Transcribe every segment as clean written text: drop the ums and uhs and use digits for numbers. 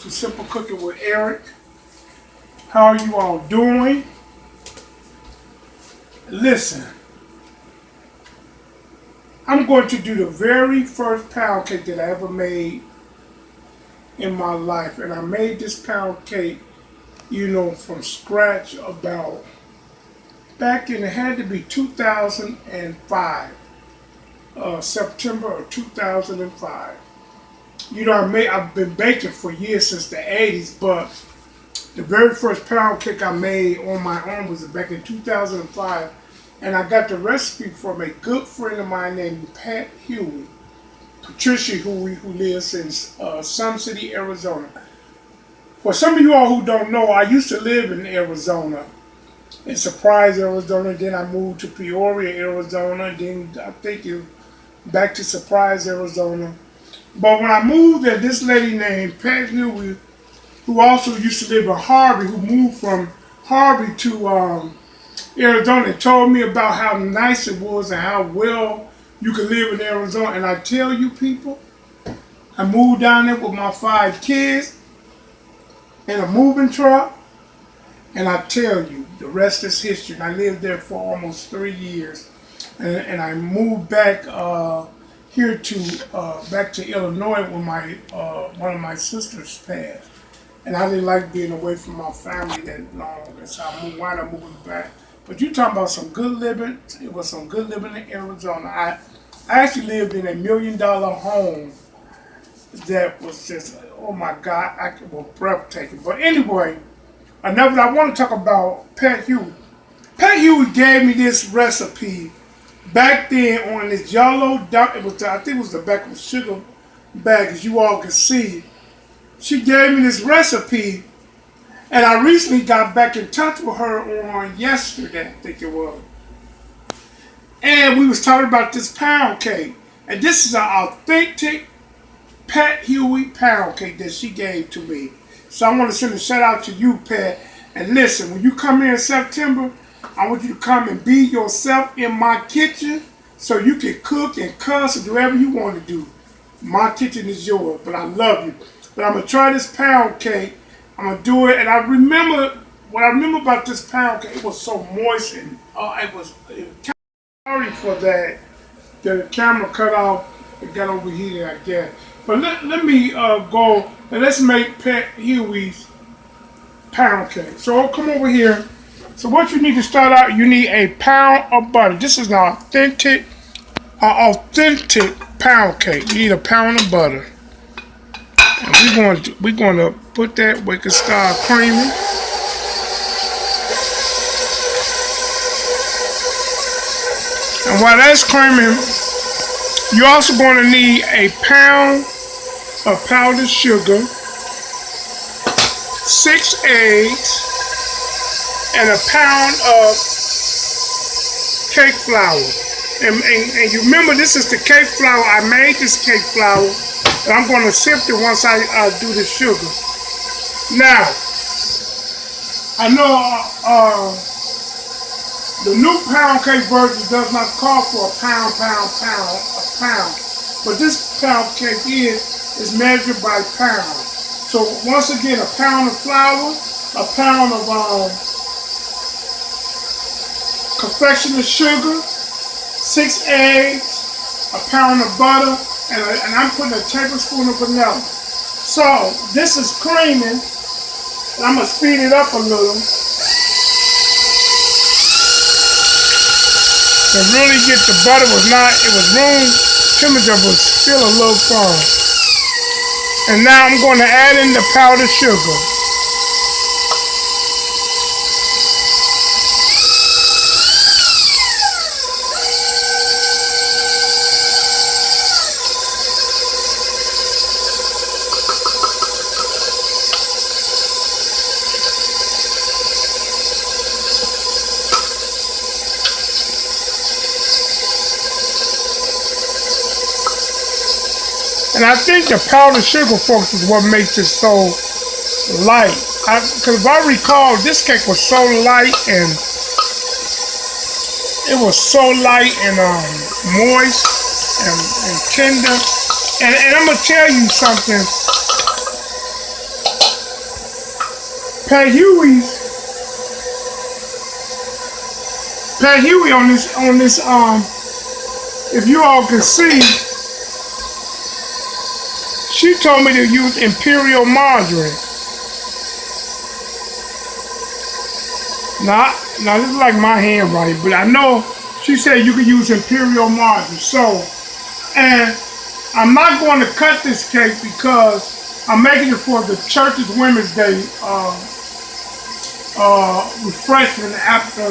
to Simple Cooking with Eric. How are you all doing? Listen, I'm going to do the very first pound cake that I ever made in my life. And I made this pound cake, from scratch about back in, it had to be 2005, September of 2005. I've been baking for years since the 80s, but the very first pound cake I made on my own was back in 2005. And I got the recipe from a good friend of mine named Pat Huey, Patricia Huey, who lives in Sun City, Arizona. For some of you all who don't know, I used to live in Arizona, in Surprise, Arizona. Then I moved to Peoria, Arizona. Then I think back to Surprise, Arizona. But when I moved there, this lady named Pat Huey, who also used to live in Harvey, who moved from Harvey to Arizona, told me about how nice it was and how well you could live in Arizona. And I tell you people, I moved down there with my 5 kids in a moving truck. And I tell you, the rest is history. And I lived there for almost 3 years. And I moved back here back to Illinois when one of my sisters passed. And I didn't like being away from my family that long. And so I wound up moving back. But you talking about some good living. It was some good living in Arizona. I actually lived in $1 million home that was just, oh my God, it was breathtaking. But anyway, I want to talk about Pat Huey. Pat Huey gave me this recipe back then on this yellow duck. I think it was the back of a sugar bag, as you all can see. She gave me this recipe, and I recently got back in touch with her on yesterday, I think it was. And we was talking about this pound cake. And this is an authentic Pat Huey pound cake that she gave to me. So I want to send a shout out to you, Pat. And listen, when you come here in September, I want you to come and be yourself in my kitchen so you can cook and cuss and do whatever you want to do. My kitchen is yours, but I love you. But I'm going to try this pound cake. I'm going to do it. And what I remember about this pound cake, it was so moist and sorry for that. The camera cut off. It got overheated, I guess. But let me go and let's make Pat Huey's pound cake. So come over here. So what you need to start out, you need a pound of butter. This is an authentic pound cake. You need a pound of butter. And we're going to put that, we can start creaming. And while that's creaming, you're also going to need a pound of powdered sugar, 6 eggs, and a pound of cake flour. And you remember, this is the cake flour. I made this cake flour, and I'm going to sift it once I do the sugar. Now, I know the new pound cake version does not call for a pound. But this pound cake is measured by pounds. So once again, a pound of flour, a pound of confectioner's sugar, 6 eggs, a pound of butter, and I'm putting a tablespoon of vanilla. So this is creaming, and I'm gonna speed it up a little to really get the butter. It was room temperature, but still a little firm. And now I'm going to add in the powdered sugar. And I think the powdered sugar, folks, is what makes it so light. Because if I recall, this cake was so light and moist and tender. And I'm gonna tell you something. Pat Huey, on this if you all can see, she told me to use imperial margarine. Now this is like my handwriting, but I know she said you can use imperial margarine. So, and I'm not going to cut this cake because I'm making it for the church's Women's Day refreshment after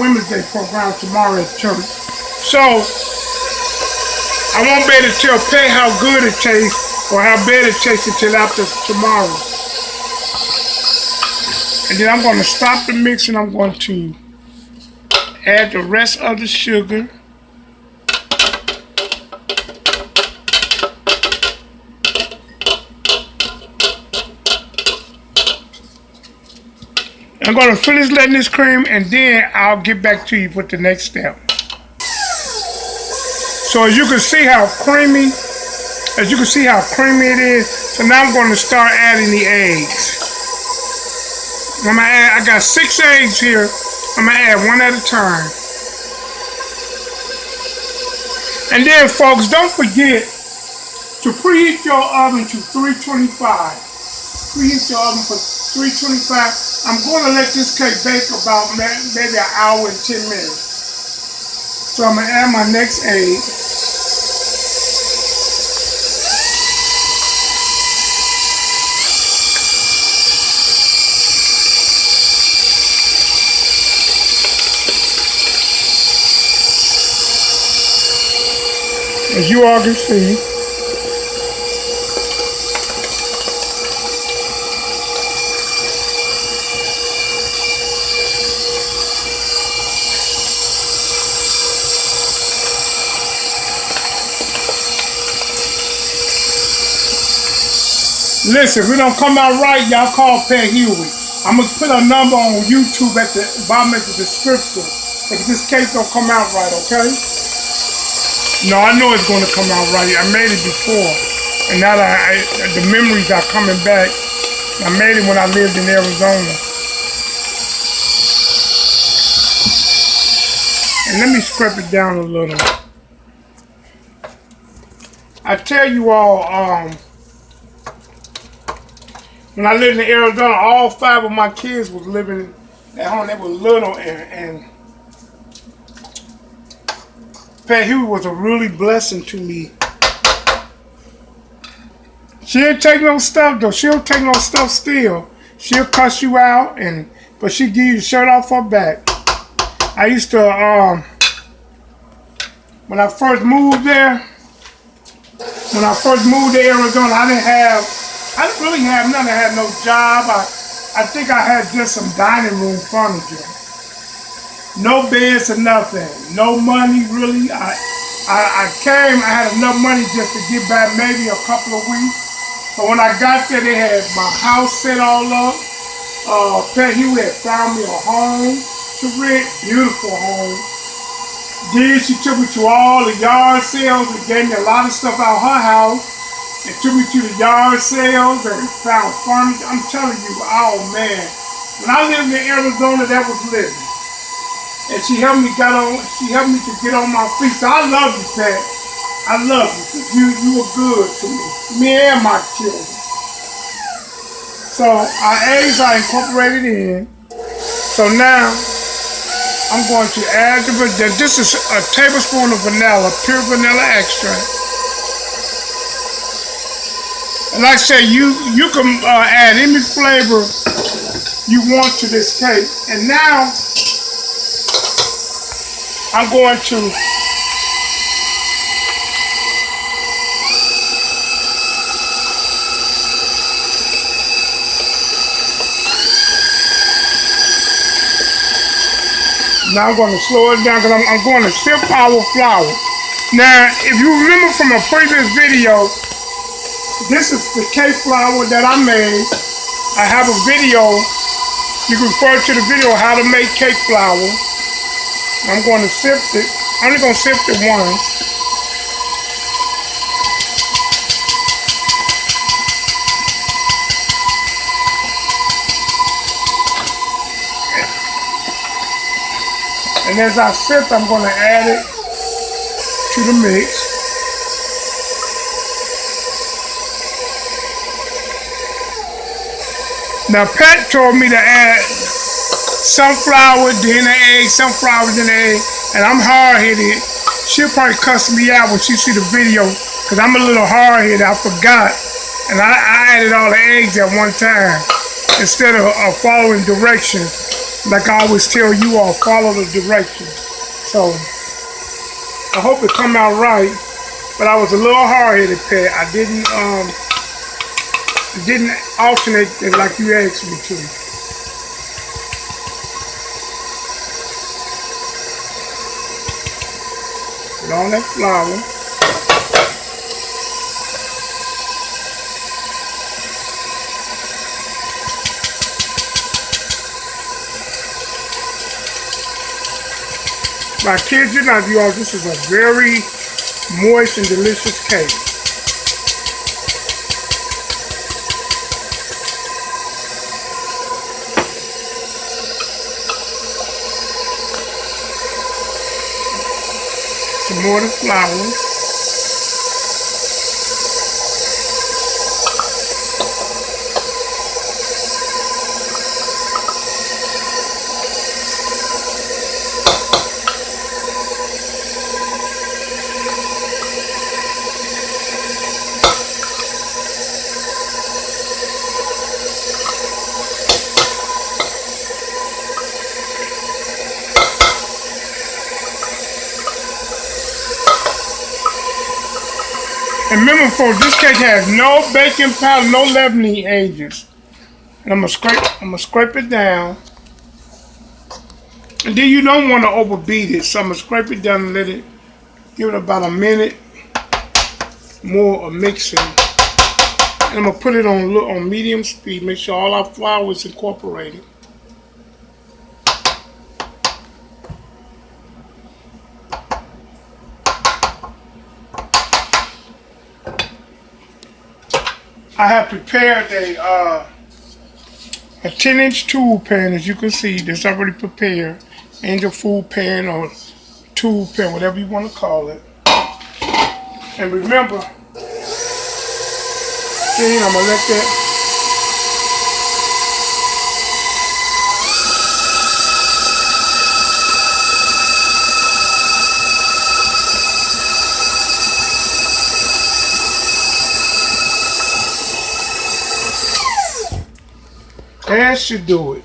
Women's Day program tomorrow at church. So I won't be able to tell Pat how good it tastes or how bad it tastes until after tomorrow. And then I'm going to stop the mix and I'm going to add the rest of the sugar. I'm going to finish letting this cream and then I'll get back to you with the next step. So as you can see how creamy it is. So now I'm going to start adding the eggs. I got 6 eggs here. I'm going to add one at a time. And then folks, don't forget to preheat your oven to 325. Preheat your oven for 325. I'm going to let this cake bake about maybe an hour and 10 minutes. So I'm going to add my next egg. As you all can see. Listen, if it don't come out right, y'all call Pat Huey. I'm going to put a number on YouTube at the bottom of the description if this cake don't come out right, okay? No, I know it's going to come out right. I made it before. And now that the memories are coming back. I made it when I lived in Arizona. And let me scrape it down a little. I tell you all, when I lived in Arizona, all 5 of my kids was living at home. They were little, and Pat Huey was a really blessing to me. She didn't take no stuff though. She don't take no stuff still. She'll cuss you out, but she give you the shirt off her back. I used to, when I first moved to Arizona, I didn't really have nothing. I had no job. I think I had just some dining room furniture. No beds or nothing. No money really. I had enough money just to get back maybe a couple of weeks. But when I got there, they had my house set all up. Pat Huey had found me a home to rent, beautiful home. Then she took me to all the yard sales and gave me a lot of stuff out of her house. And took me to the yard sales and found furniture. I'm telling you, oh man. When I lived in Arizona, that was living. And she helped me to get on my feet. So I love you, Pat. I love you. You were good to me and my children. So our eggs are incorporated in. So now I'm going to add this is a tablespoon of vanilla, pure vanilla extract. And like I say, you can add any flavor you want to this cake. And now I'm going to slow it down because I'm going to sift our flour. Now, if you remember from a previous video, this is the cake flour that I made. I have a video. You can refer to the video how to make cake flour. I'm going to sift it. I'm only going to sift it once. And as I sip, I'm going to add it to the mix. Now, Pat told me to add sunflower, then the egg, sunflower, then the egg, and I'm hard-headed. She'll probably cuss me out when she see the video, because I'm a little hard-headed. I forgot, and I added all the eggs at one time instead of following directions. Like I always tell you all, follow the directions. So, I hope it come out right, but I was a little hard-headed, Pat. I didn't alternate it like you asked me to. Put on that flour. I kid you not, you all, this is a very moist and delicious cake. Some more of the flour. And remember, folks, this cake has no baking powder, no leavening agents. And I'm gonna scrape it down. And then you don't want to overbeat it, so I'm gonna scrape it down and let it give it about a minute more of mixing. And I'm gonna put it on medium speed. Make sure all our flour is incorporated. I have prepared a 10-inch tool pan, as you can see, that's already prepared. Angel food pan or tool pan, whatever you want to call it. And remember, see, I'm gonna let that. That should do it.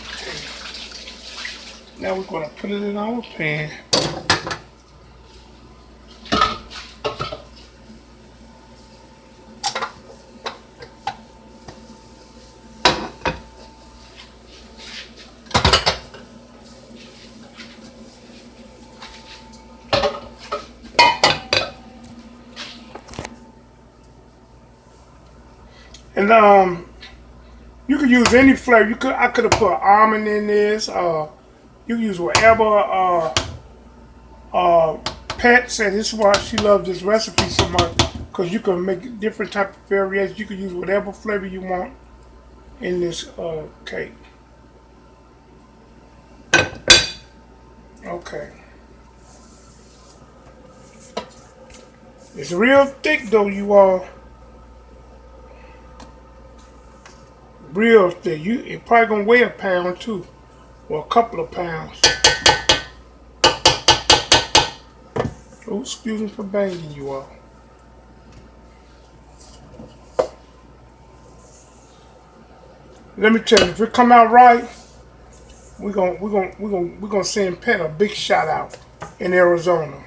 Okay. Now we're going to put it in our pan. And you could use any flavor. I could have put almond in this. You can use whatever. Pat said this is why she loves this recipe so much, because you can make different type of variations. You can use whatever flavor you want in this cake. Okay. It's real thick though, you all. Real thick. It probably gonna weigh a pound too, or a couple of pounds. Oh, excuse me for banging you all. Let me tell you, if it come out right, we're gonna send Pat a big shout out in Arizona.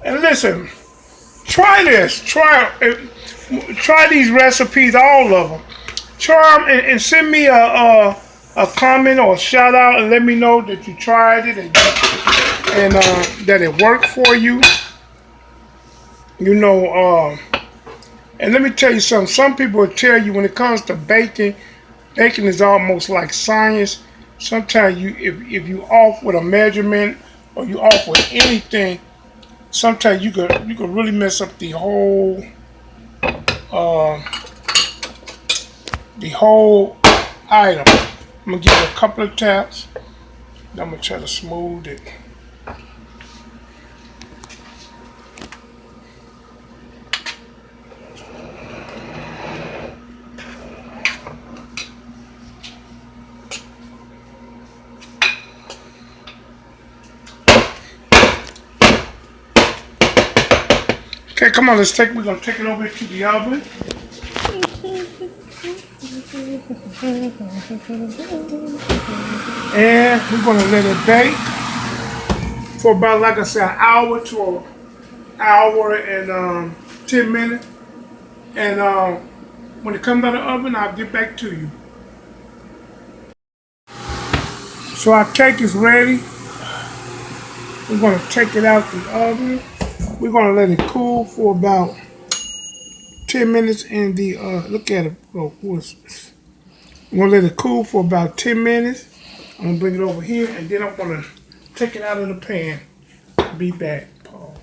And listen, try this. Try these recipes, all of them. Try them and send me a comment or a shout out and let me know that you tried it and that it worked for you. You know, and let me tell you something. Some people will tell you when it comes to baking, Baking is almost like science. Sometimes if you off with a measurement or you off with anything, sometimes you could really mess up uh, the whole item. I'm gonna give it a couple of taps. Then I'm gonna try to smooth it. Okay, come on, we're gonna take it over to the oven. And we're gonna let it bake for about, like I said, an hour to an hour and 10 minutes. And when it comes out of the oven, I'll get back to you. So our cake is ready. We're gonna take it out the oven. We're gonna let it cool for about 10 minutes in the look at it. Oh, what's this? I'm gonna let it cool for about 10 minutes. I'm gonna bring it over here and then I'm gonna take it out of the pan. Be back, Paul.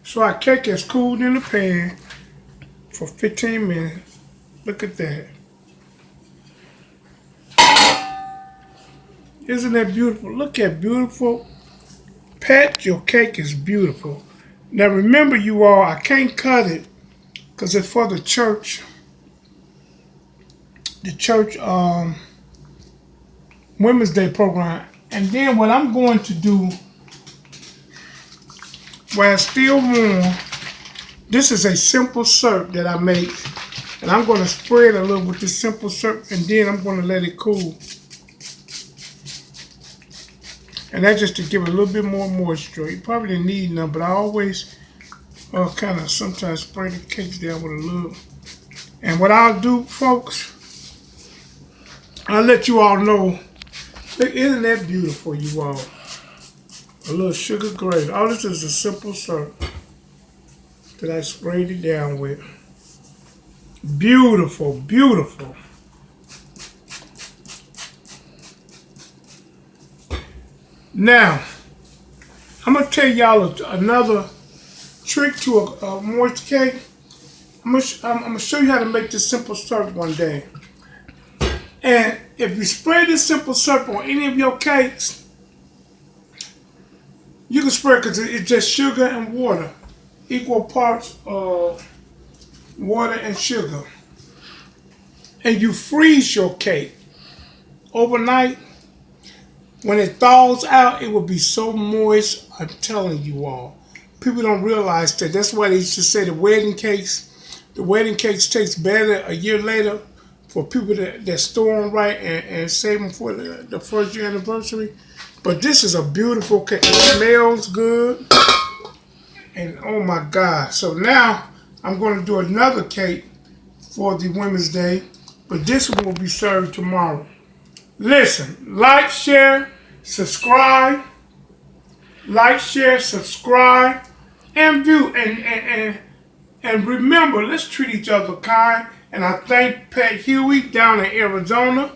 So our cake is cooled in the pan for 15 minutes. Look at that. Isn't that beautiful? Look at beautiful. Pat, your cake is beautiful. Now remember you all, I can't cut it because it's for the church. The church Women's Day program. And then what I'm going to do, while it's still warm, this is a simple syrup that I make. And I'm going to spread a little with this simple syrup and then I'm going to let it cool. And that's just to give it a little bit more moisture. You probably didn't need none, but I always kind of sometimes spray the cakes down with a little. And what I'll do, folks, I'll let you all know. Look, isn't that beautiful, you all? A little sugar gravy. All this is a simple syrup that I sprayed it down with. Beautiful, beautiful. Now, I'm going to tell y'all another trick to a moist cake. I'm going to show you how to make this simple syrup one day. And if you spray this simple syrup on any of your cakes, you can spray it because it's just sugar and water. Equal parts of water and sugar. And you freeze your cake overnight. When it thaws out, it will be so moist, I'm telling you all. People don't realize that. That's why they used to say the wedding cakes taste better a year later for people that store them right and save them for the first year anniversary. But this is a beautiful cake. It smells good. And oh my God. So now I'm going to do another cake for the Women's Day. But this one will be served tomorrow. Listen, like, share, subscribe. Like, share, subscribe, and view. And remember, let's treat each other kind. And I thank Pat Huey down in Arizona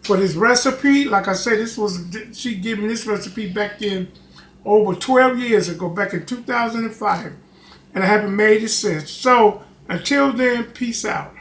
for this recipe. Like I said, she gave me this recipe back in over 12 years ago, back in 2005. And I haven't made it since. So, until then, peace out.